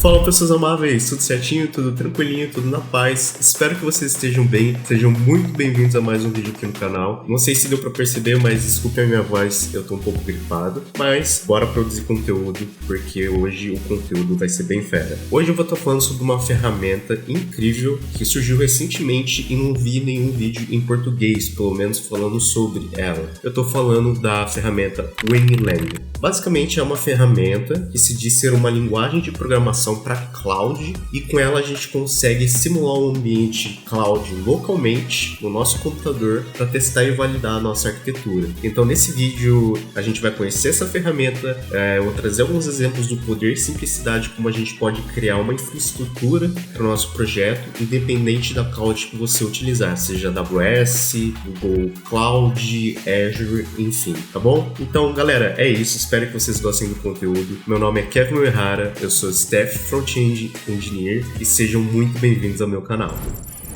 Fala, pessoas amáveis, tudo certinho, tudo tranquilinho, tudo na paz. Espero que vocês estejam bem, sejam muito bem-vindos a mais um vídeo aqui no canal. Não sei se deu pra perceber, mas desculpem a minha voz, eu tô um pouco gripado. Mas bora produzir conteúdo, porque hoje o conteúdo vai ser bem fera. Hoje eu vou estar falando sobre uma ferramenta incrível que surgiu recentemente e não vi nenhum vídeo em português, pelo menos falando sobre ela. Eu tô falando da ferramenta WingLang. Basicamente é uma ferramenta que se diz ser uma linguagem de programação para cloud, e com ela a gente consegue simular um ambiente cloud localmente no nosso computador para testar e validar a nossa arquitetura. Então nesse vídeo a gente vai conhecer essa ferramenta, eu vou trazer alguns exemplos do poder e simplicidade como a gente pode criar uma infraestrutura para o nosso projeto, independente da cloud que você utilizar, seja AWS, Google Cloud, Azure, enfim, tá bom? Então galera, é isso, espero que vocês gostem do conteúdo. Meu nome é Kevin Uehara, eu sou Staff Front-End Engineer e sejam muito bem-vindos ao meu canal.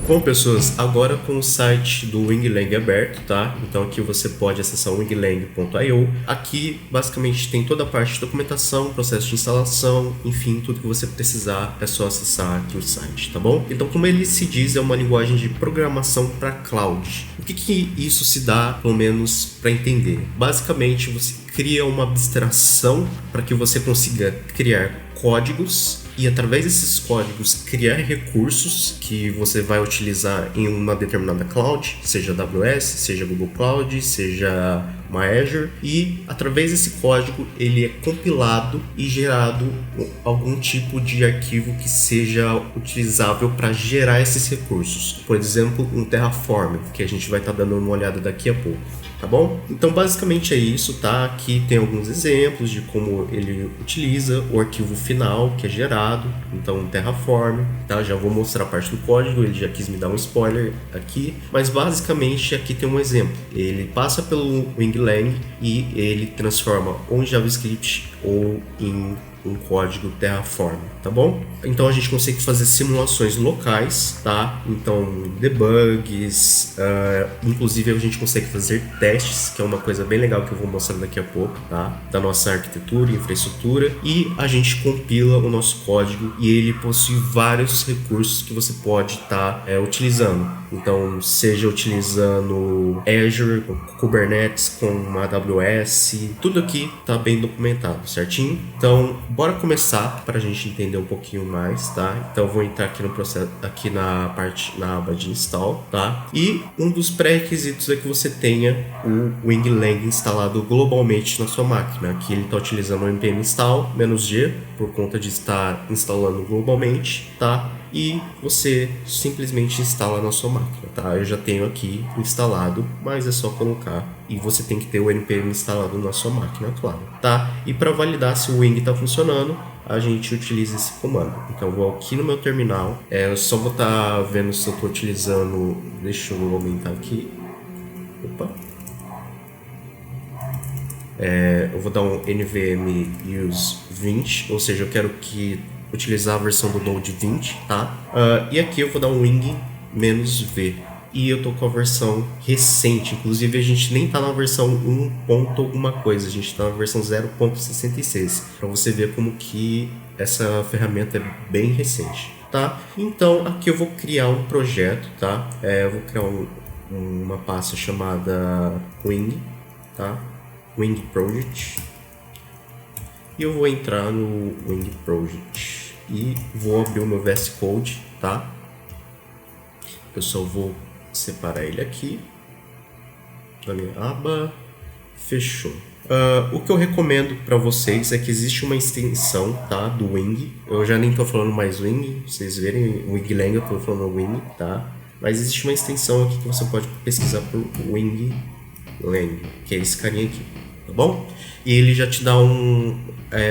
Bom, pessoas, agora com o site do WingLang aberto, tá? Então aqui você pode acessar o winglang.io. Aqui basicamente tem toda a parte de documentação, processo de instalação, enfim, tudo que você precisar é só acessar aqui o site, tá bom? Então, como ele se diz, é uma linguagem de programação para cloud. O que isso se dá, pelo menos, para entender? Basicamente, você cria uma abstração para que você consiga criar códigos e através desses códigos criar recursos que você vai utilizar em uma determinada cloud, seja AWS, seja Google Cloud, seja uma Azure, e através desse código ele é compilado e gerado algum tipo de arquivo que seja utilizável para gerar esses recursos. Por exemplo, um Terraform, que a gente vai estar dando uma olhada daqui a pouco. Tá bom? Então basicamente é isso, tá? Aqui tem alguns exemplos de como ele utiliza o arquivo final que é gerado, então Terraform, tá? Já vou mostrar a parte do código, ele já quis me dar um spoiler aqui, mas basicamente aqui tem um exemplo. Ele passa pelo WingLang e ele transforma ou em JavaScript ou em um código Terraform, tá bom? Então a gente consegue fazer simulações locais, tá? Então debugs, inclusive a gente consegue fazer testes, que é uma coisa bem legal que eu vou mostrar daqui a pouco, tá? Da nossa arquitetura, infraestrutura, e a gente compila o nosso código e ele possui vários recursos que você pode estar utilizando. Então seja utilizando Azure, Kubernetes com AWS, tudo aqui tá bem documentado, certinho? Então bora começar para a gente entender um pouquinho mais, tá? Então eu vou entrar aqui no processo, aqui na aba de install, tá? E um dos pré-requisitos é que você tenha o WingLang instalado globalmente na sua máquina. Aqui ele está utilizando o npm install -g por conta de estar instalando globalmente, tá? E você simplesmente instala na sua máquina, tá? Eu já tenho aqui instalado, mas é só colocar e você tem que ter o npm instalado na sua máquina, claro, tá? E para validar se o Wing está funcionando, a gente utiliza esse comando. Então eu vou aqui no meu terminal, eu só vou estar vendo se eu estou utilizando, deixa eu aumentar aqui, opa. Eu vou dar um nvm use 20, ou seja, eu quero que utilizar a versão do Node 20, tá? E aqui eu vou dar um wing -v. E eu tô com a versão recente, inclusive a gente nem tá na versão 1. Alguma coisa, a gente tá na versão 0.66, para você ver como que essa ferramenta é bem recente, tá? Então aqui eu vou criar um projeto, tá? Eu vou criar uma pasta chamada Wing, tá? Wing Project, e eu vou entrar no Wing Project e vou abrir o meu VS Code, tá? Eu só vou separar ele aqui na minha aba, fechou. O que eu recomendo para vocês é que existe uma extensão, tá, do Wing. Eu já nem estou falando mais Wing, vocês verem o WingLang, eu estou falando Wing, tá? Mas existe uma extensão aqui que você pode pesquisar por WingLang, que é esse carinha aqui, tá bom? E ele já te dá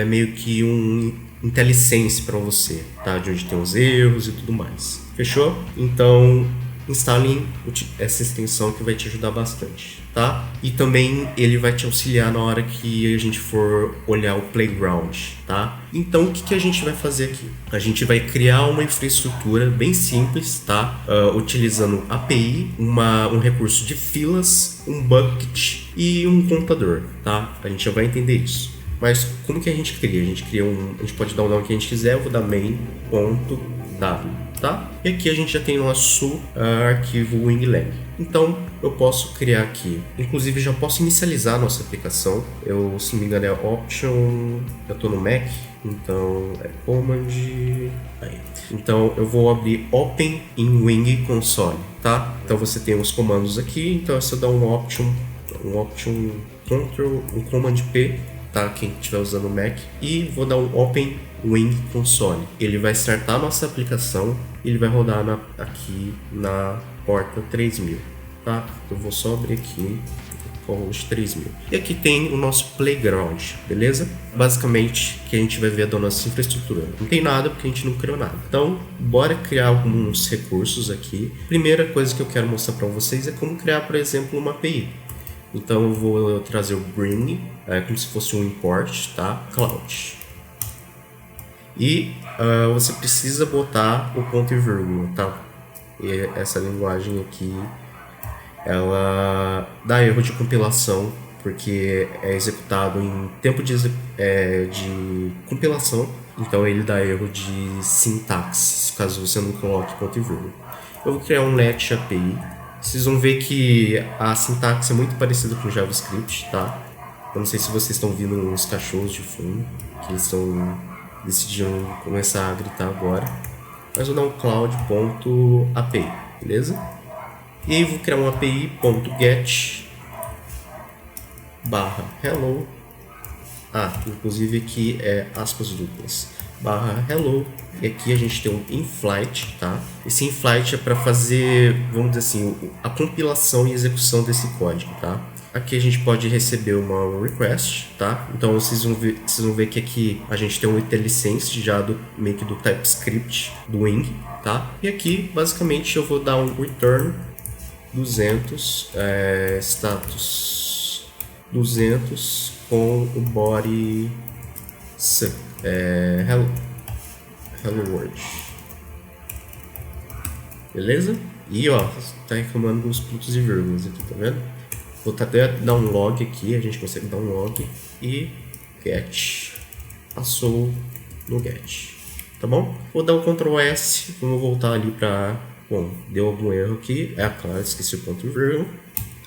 meio que um IntelliSense para você, tá? De onde tem os erros e tudo mais. Fechou? Então instalem essa extensão que vai te ajudar bastante, tá? E também ele vai te auxiliar na hora que a gente for olhar o playground, tá? Então o que a gente vai fazer aqui? A gente vai criar uma infraestrutura bem simples, tá? Utilizando API, um recurso de filas, um bucket e um computador, tá? A gente já vai entender isso. Mas como que a gente cria? A gente pode dar o nome que a gente quiser. Eu vou dar main.w, tá? E aqui a gente já tem nosso arquivo winglang. Então eu posso criar aqui, inclusive já posso inicializar a nossa aplicação. Se não me engano é option, eu estou no Mac, então é command aí. Então eu vou abrir open in wing console, tá? Então você tem os comandos aqui, então é só dar um option control, um command P, tá? Quem estiver usando o Mac, e vou dar um open wing console. Ele vai startar a nossa aplicação e ele vai rodar aqui na porta 3000, tá? Eu vou só abrir aqui com os 3000. E aqui tem o nosso playground, beleza? Basicamente, que a gente vai ver da nossa infraestrutura. Não tem nada porque a gente não criou nada. Então, bora criar alguns recursos aqui. Primeira coisa que eu quero mostrar para vocês é como criar, por exemplo, uma API. Então eu vou trazer o bring, como se fosse um import, tá? Cloud. E você precisa botar o ponto e vírgula, tá? E essa linguagem aqui, ela dá erro de compilação, porque é executado em tempo de compilação, então ele dá erro de sintaxe, caso você não coloque ponto e vírgula. Eu vou criar um let API. Vocês vão ver que a sintaxe é muito parecida com o JavaScript, tá? Eu não sei se vocês estão ouvindo uns cachorros de fundo, que eles decidiram começar a gritar agora. Mas eu vou dar um cloud.api, beleza? E aí vou criar uma API.get /hello. Inclusive aqui é aspas duplas. /hello. E aqui a gente tem um in-flight, tá? Esse in-flight é para fazer, vamos dizer assim, a compilação e execução desse código, tá? Aqui a gente pode receber uma request, tá? Então vocês vão ver que aqui a gente tem um ITLicense já meio que do TypeScript do Wing, tá? E aqui basicamente eu vou dar um return 200 status 200 com o body hello world, beleza? E ó, tá reclamando uns pontos e vírgulas aqui, tá vendo? Vou até dar um log aqui, a gente consegue dar um log e get, passou no get, tá bom? Vou dar um Ctrl S, vamos voltar ali pra, bom, deu algum erro aqui, claro, esqueci o ponto e vírgula.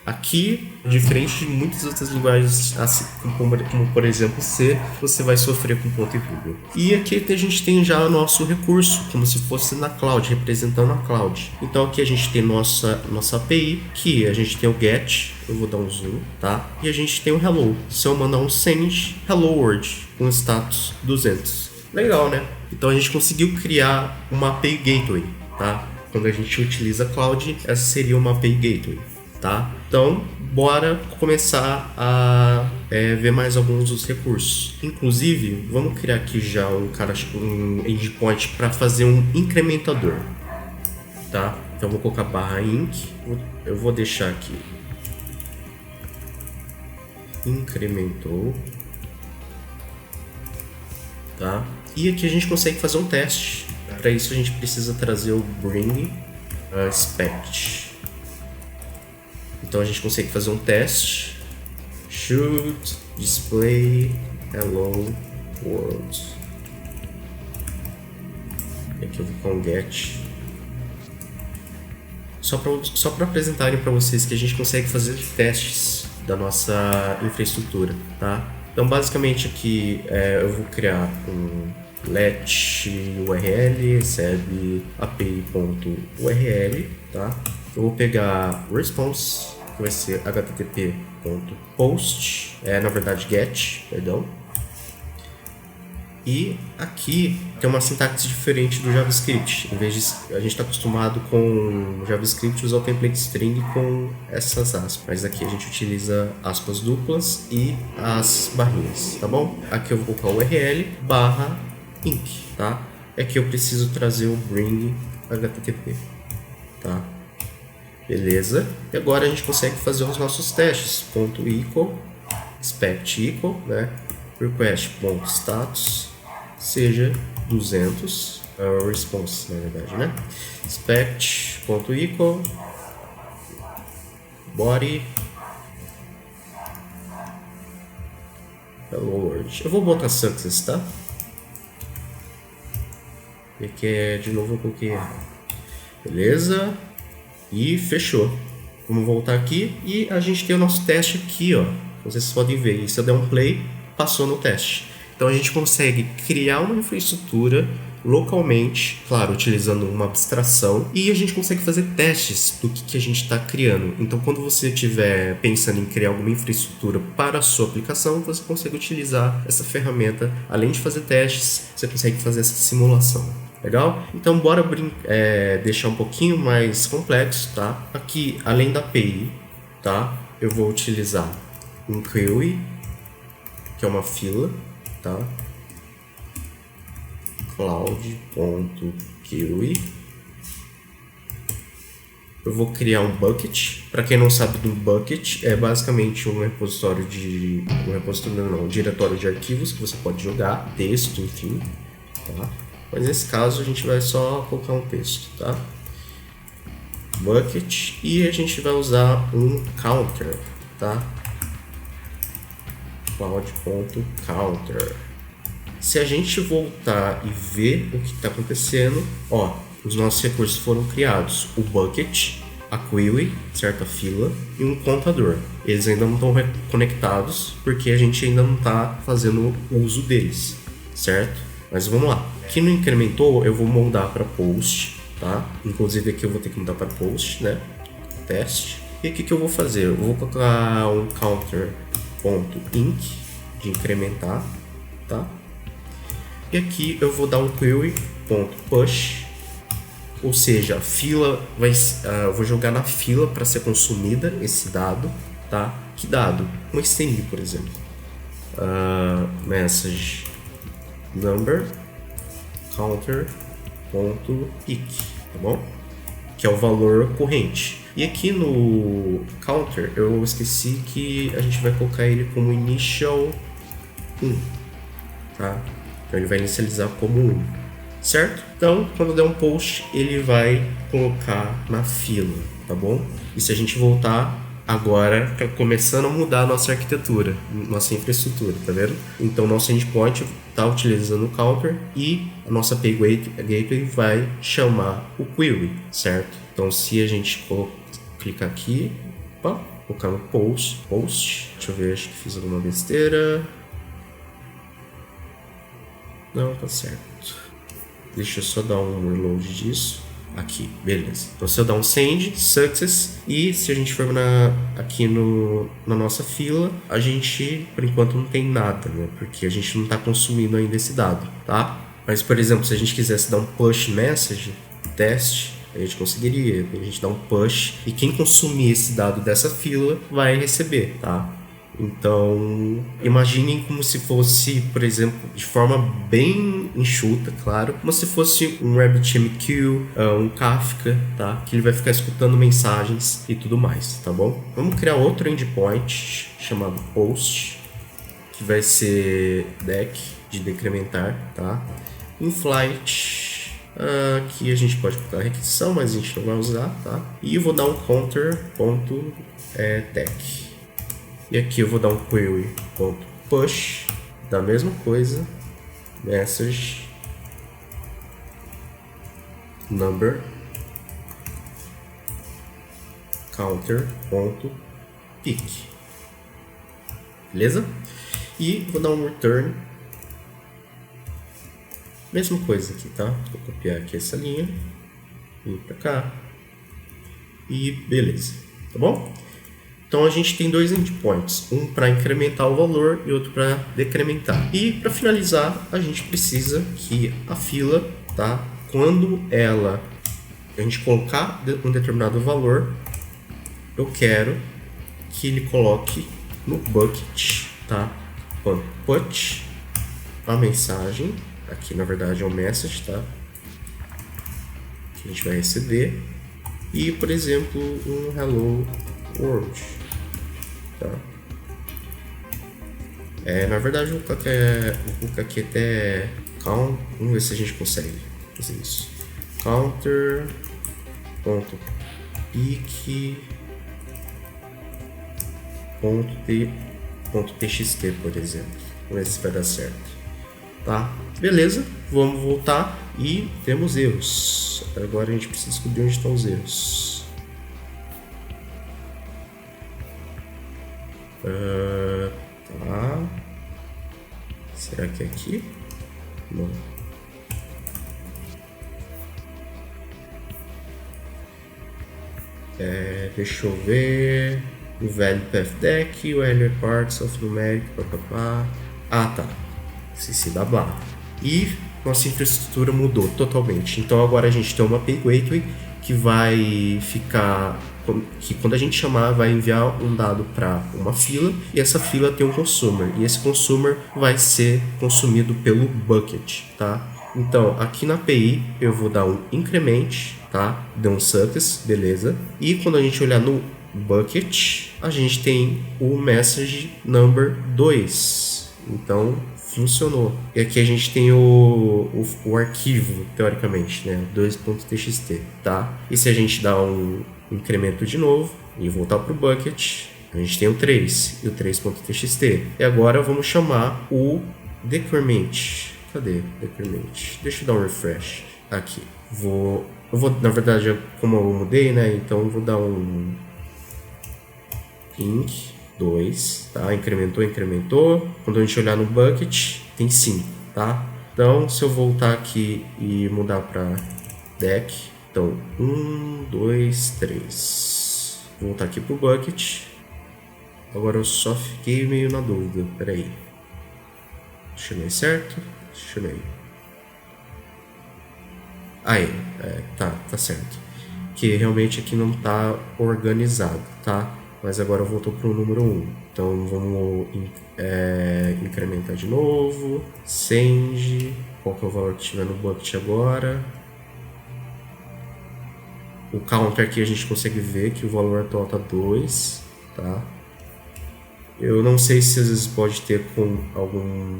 Aqui, diferente de muitas outras linguagens, assim, como por exemplo C, você vai sofrer com ponto e vírgula. E aqui a gente tem já o nosso recurso, como se fosse na cloud, representando a cloud. Então aqui a gente tem nossa API, que a gente tem o get, eu vou dar um zoom, tá? E a gente tem o hello. Se eu mandar um send hello world com status 200. Legal, né? Então a gente conseguiu criar uma API gateway, tá? Quando a gente utiliza cloud, essa seria uma API gateway. Tá? Então, bora começar a ver mais alguns dos recursos. Inclusive, vamos criar aqui já um endpoint para fazer um incrementador. Tá? Então, vou colocar /inc. Eu vou deixar aqui incrementou. Tá? E aqui a gente consegue fazer um teste. Para isso, a gente precisa trazer o bring expect. Então a gente consegue fazer um teste. Should display hello world. E aqui eu vou com get. Só para apresentarem para vocês que a gente consegue fazer testes da nossa infraestrutura, tá? Então basicamente aqui eu vou criar um let URL recebe api.url, tá? Eu vou pegar response, que vai ser http.post, na verdade get, perdão. E aqui tem uma sintaxe diferente do JavaScript. Em vez de a gente está acostumado com o JavaScript usar o template string com essas aspas, mas aqui a gente utiliza aspas duplas e as barrinhas, tá bom? Aqui eu vou colocar URL /inc, tá? Aqui eu preciso trazer o bring http, tá? Beleza? E agora a gente consegue fazer os nossos testes. .equal, expect equal, né? Request.status seja 200, response na verdade, né? Expect.equal body Hello World. Eu vou botar success, tá? E aqui é, de novo eu coloquei errado. Beleza? E fechou. Vamos voltar aqui e a gente tem o nosso teste aqui, ó. Vocês podem ver. E se eu der um play, passou no teste. Então a gente consegue criar uma infraestrutura localmente, claro, utilizando uma abstração, e a gente consegue fazer testes do que a gente está criando. Então, quando você estiver pensando em criar alguma infraestrutura para a sua aplicação, você consegue utilizar essa ferramenta. Além de fazer testes, você consegue fazer essa simulação. Legal? Então, bora deixar um pouquinho mais complexo, tá? Aqui, além da API, tá? Eu vou utilizar um query, que é uma fila, tá? Cloud.query. Eu vou criar um bucket. Para quem não sabe do bucket, é basicamente um diretório de arquivos que você pode jogar, texto, enfim, tá? Mas nesse caso a gente vai só colocar um texto, tá? Bucket, e a gente vai usar um counter, tá? Cloud.counter. Se a gente voltar e ver o que está acontecendo, ó, os nossos recursos foram criados. O bucket, a query, certa fila, e um contador. Eles ainda não estão conectados porque a gente ainda não está fazendo uso deles, certo? Mas vamos lá. Aqui no incrementou eu vou mudar para post, tá? Inclusive aqui eu vou ter que mudar para post, né? Teste. E aqui que eu vou fazer? Eu vou colocar um counter.inc de incrementar, tá? E aqui eu vou dar um query.push, ou seja, a fila eu vou jogar na fila para ser consumida esse dado, tá? Que dado? Um string, por exemplo. Message number counter.pick, tá bom? Que é o valor corrente. E aqui no counter eu esqueci que a gente vai colocar ele como initial 1, tá? Então ele vai inicializar como 1, certo? Então, quando der um post, ele vai colocar na fila, tá bom? E se a gente voltar, agora tá começando a mudar a nossa arquitetura, nossa infraestrutura, tá vendo? Então, nosso endpoint tá utilizando o counter e a nossa API Gateway vai chamar o query, certo? Então, se a gente clicar aqui, colocar no post, deixa eu ver, acho que fiz alguma besteira. Não, tá certo. Deixa eu só dar um reload disso. Aqui, beleza. Então se eu dar um send, success, e se a gente for aqui na nossa fila, a gente, por enquanto, não tem nada, né? Porque a gente não está consumindo ainda esse dado, tá? Mas, por exemplo, se a gente quisesse dar um push message, teste, a gente conseguiria. A gente dá um push e quem consumir esse dado dessa fila vai receber, tá? Então, imaginem como se fosse, por exemplo, de forma bem enxuta, claro, como se fosse um RabbitMQ, um Kafka, tá? Que ele vai ficar escutando mensagens e tudo mais, tá bom? Vamos criar outro endpoint chamado post, que vai ser deck, de decrementar, tá? Inflight, aqui a gente pode colocar requisição, mas a gente não vai usar, tá? E eu vou dar um counter.deck. E aqui eu vou dar um query.push, da mesma coisa, message number counter.pick, beleza? E vou dar um return, mesma coisa aqui, tá? Vou copiar aqui essa linha, vir pra cá e beleza, tá bom? Então a gente tem dois endpoints, um para incrementar o valor e outro para decrementar. E para finalizar, a gente precisa que a fila, tá? Quando a gente colocar um determinado valor, eu quero que ele coloque no bucket, tá? Put a mensagem, aqui na verdade é o message, tá? Que a gente vai receber. E, por exemplo, um hello world. Tá? Na verdade, vou colocar aqui até count. Vamos ver se a gente consegue fazer isso. Counter.pick.txt, por exemplo. Vamos ver se vai dar certo. Tá? Beleza, vamos voltar e temos erros. Agora a gente precisa descobrir onde estão os erros. Tá. Será que é aqui? Não. Deixa eu ver. O Value Path Deck, o Earlier Parts of Numeric, papapá. Ah, tá. Esqueci da barra. E nossa infraestrutura mudou totalmente. Então agora a gente tem uma API Gateway que vai ficar... que quando a gente chamar vai enviar um dado para uma fila e essa fila tem um consumer. E esse consumer vai ser consumido pelo bucket, tá? Então aqui na API eu vou dar um increment, tá? Deu um success, beleza. E quando a gente olhar no bucket, a gente tem o message number 2. Então funcionou. E aqui a gente tem o arquivo, teoricamente, né? 2.txt, tá? E se a gente dá um incremento de novo e voltar para o bucket, a gente tem o 3 e o 3.txt. E agora vamos chamar o decrement. Cadê decrement? Deixa eu dar um refresh aqui. Eu vou, na verdade, como eu mudei, né? Então eu vou dar um inc 2, tá? Incrementou. Quando a gente olhar no bucket, tem 5, tá? Então, se eu voltar aqui e mudar para deck, então 1, 2, 3. Vou voltar aqui pro bucket. Agora eu só fiquei meio na dúvida. Peraí. Chamei certo? Chamei. Aí, tá certo. Que realmente aqui não tá organizado, tá? Mas agora voltou para o número 1. Então vamos incrementar de novo. Send. Qual que é o valor que tiver no bucket agora? O counter aqui a gente consegue ver que o valor atual tá 2. Tá? Eu não sei se às vezes pode ter com algum...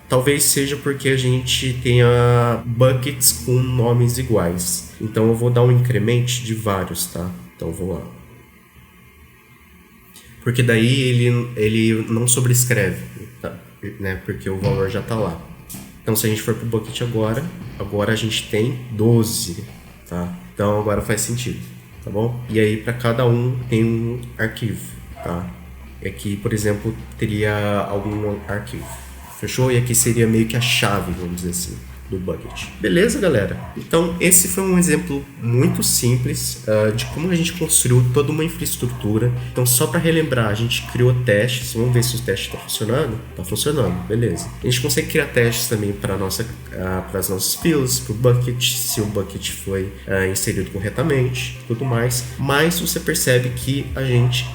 Talvez seja porque a gente tenha buckets com nomes iguais. Então eu vou dar um increment de vários, tá? Então vou lá. Porque daí ele não sobrescreve, tá? Né? Porque o valor já está lá. Então se a gente for para o bucket agora a gente tem 12, tá? Então agora faz sentido, tá bom? E aí para cada um tem um arquivo, tá? E aqui, por exemplo, teria algum arquivo. Fechou? E aqui seria meio que a chave, vamos dizer assim, do bucket. Beleza, galera? Então, esse foi um exemplo muito simples de como a gente construiu toda uma infraestrutura. Então, só para relembrar, a gente criou testes. Vamos ver se o teste está funcionando. Está funcionando, beleza. A gente consegue criar testes também para as nossas filas, para o bucket, se o bucket foi inserido corretamente, tudo mais. Mas você percebe que a gente...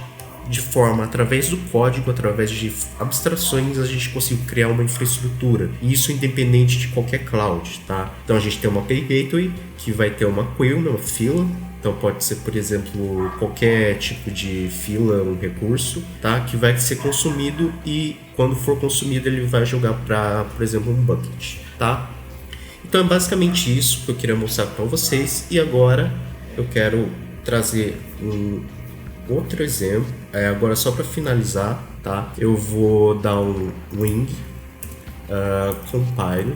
de forma, através do código, através de abstrações, a gente conseguiu criar uma infraestrutura. E isso independente de qualquer cloud, tá? Então a gente tem uma API Gateway, que vai ter uma queue, uma fila. Então pode ser, por exemplo, qualquer tipo de fila, um recurso, tá? Que vai ser consumido e quando for consumido ele vai jogar para, por exemplo, um bucket, tá? Então é basicamente isso que eu queria mostrar para vocês. E agora eu quero trazer um outro exemplo, agora só para finalizar, tá? Eu vou dar um wing compile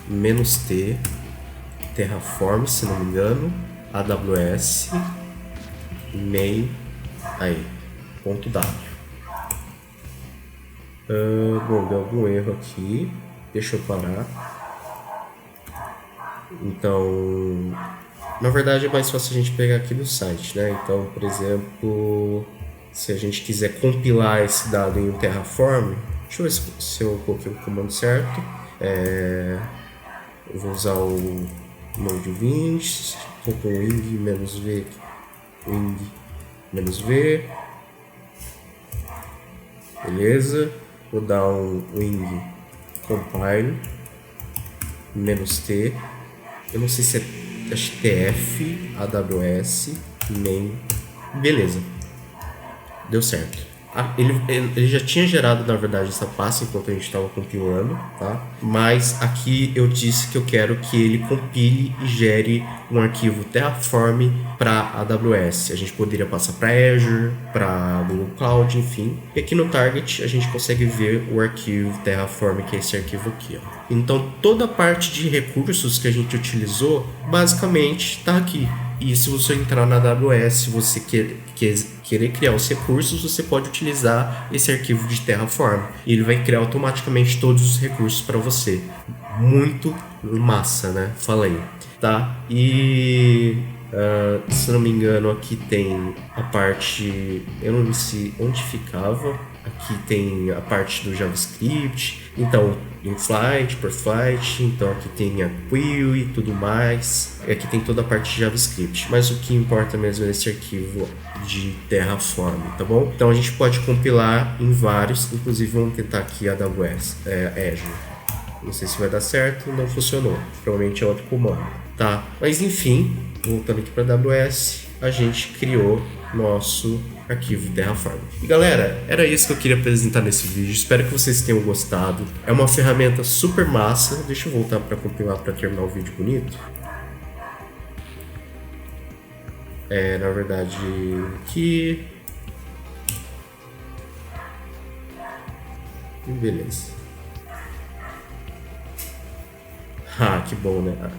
-t terraform, se não me engano, AWS main aí .w. Bom, deu algum erro aqui, deixa eu parar. Então, na verdade é mais fácil a gente pegar aqui do site, né? Então, por exemplo, se a gente quiser compilar esse dado em um Terraform, deixa eu ver se eu coloquei o comando certo. Eu vou usar o Node 20, vou com wing-v, wing-v, beleza. Vou dar um wing compile -t, eu não sei se é TF, AWS, main, beleza, deu certo. Ele já tinha gerado, na verdade, essa pasta enquanto a gente estava compilando, tá? Mas aqui eu disse que eu quero que ele compile e gere um arquivo Terraform para AWS. A gente poderia passar para Azure, para Google Cloud, enfim. E aqui no Target a gente consegue ver o arquivo Terraform, que é esse arquivo aqui, ó. Então toda a parte de recursos que a gente utilizou, basicamente está aqui. E se você entrar na AWS, se você querer criar os recursos, você pode utilizar esse arquivo de Terraform. E ele vai criar automaticamente todos os recursos para você. Muito massa, né? Fala aí. Tá? E se não me engano, aqui tem a parte... Eu não sei onde ficava. Aqui tem a parte do JavaScript. Então, in-flight, per-flight. Então, aqui tem a query e tudo mais. E aqui tem toda a parte de JavaScript. Mas o que importa mesmo é esse arquivo de Terraform, tá bom? Então, a gente pode compilar em vários. Inclusive, vamos tentar aqui a AWS, Azure. Não sei se vai dar certo, não funcionou. Provavelmente é outro comando, tá? Mas, enfim, voltando aqui para a AWS, a gente criou nosso arquivo Terraform. E galera, era isso que eu queria apresentar nesse vídeo. Espero que vocês tenham gostado. É uma ferramenta super massa. Deixa eu voltar para compilar para terminar o vídeo bonito. Na verdade, aqui. Beleza. Ah, que bom, né?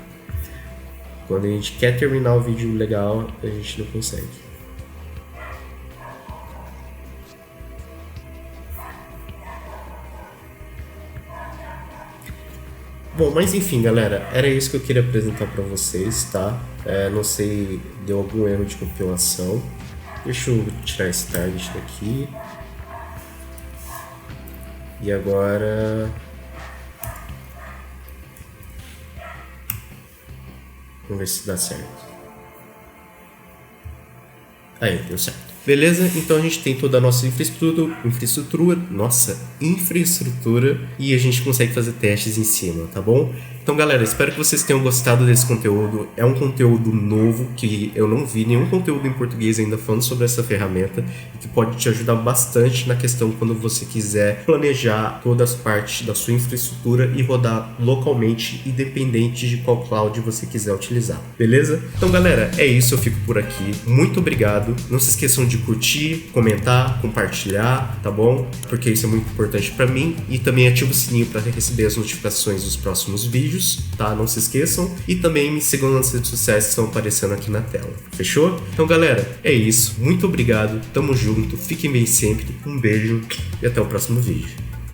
Quando a gente quer terminar o vídeo legal, a gente não consegue. Bom, mas enfim, galera, era isso que eu queria apresentar para vocês, tá? Não sei, deu algum erro de compilação. Deixa eu tirar esse target daqui. E agora... Vamos ver se dá certo. Aí, deu certo. Beleza? Então a gente tem toda a nossa infraestrutura, e a gente consegue fazer testes em cima, tá bom? Então galera, espero que vocês tenham gostado desse conteúdo. É um conteúdo novo que eu não vi nenhum conteúdo em português ainda falando sobre essa ferramenta e que pode te ajudar bastante na questão quando você quiser planejar todas as partes da sua infraestrutura e rodar localmente, independente de qual cloud você quiser utilizar, beleza? Então galera, é isso, eu fico por aqui. Muito obrigado. Não se esqueçam de curtir, comentar, compartilhar, tá bom? Porque isso é muito importante para mim. E também ativa o sininho para receber as notificações dos próximos vídeos, tá? Não se esqueçam. E também me sigam nas redes sociais que estão aparecendo aqui na tela. Fechou? Então, galera, é isso. Muito obrigado. Tamo junto. Fiquem bem sempre. Um beijo e até o próximo vídeo.